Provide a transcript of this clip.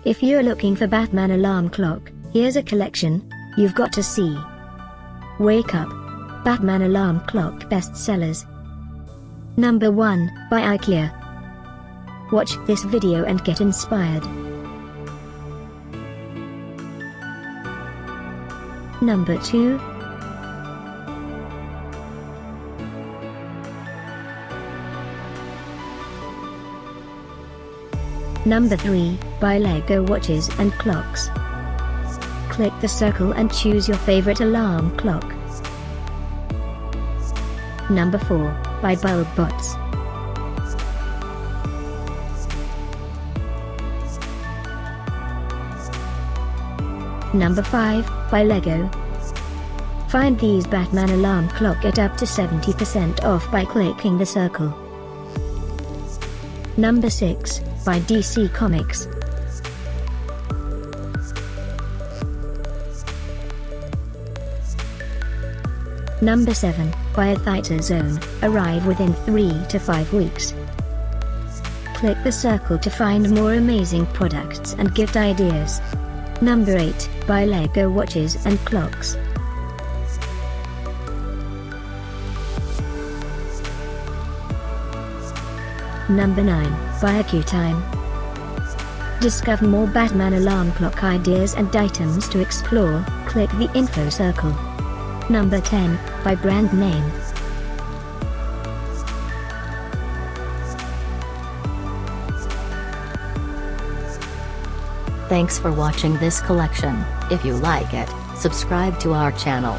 If you're looking for Batman alarm clock, here's a collection you've got to see. Wake Up! Batman alarm clock bestsellers. Number 1, by Ikea. Watch this video and get inspired. Number 2. Number 3, by Lego watches and clocks. Click the circle and choose your favorite alarm clock. Number 4, by BulbBotz. Number 5, by Lego. Find these Batman alarm clock at up to 70% off by clicking the circle. Number 6, by DC Comics. Number 7, by A Theater Zone, arrive within 3 to 5 weeks. Click the circle to find more amazing products and gift ideas. Number 8, by Lego watches and clocks. Number 9, by Time. Discover more Batman alarm clock ideas and items to explore, click the info circle. Number 10, by Brand Name. Thanks for watching this collection. If you like it, subscribe to our channel.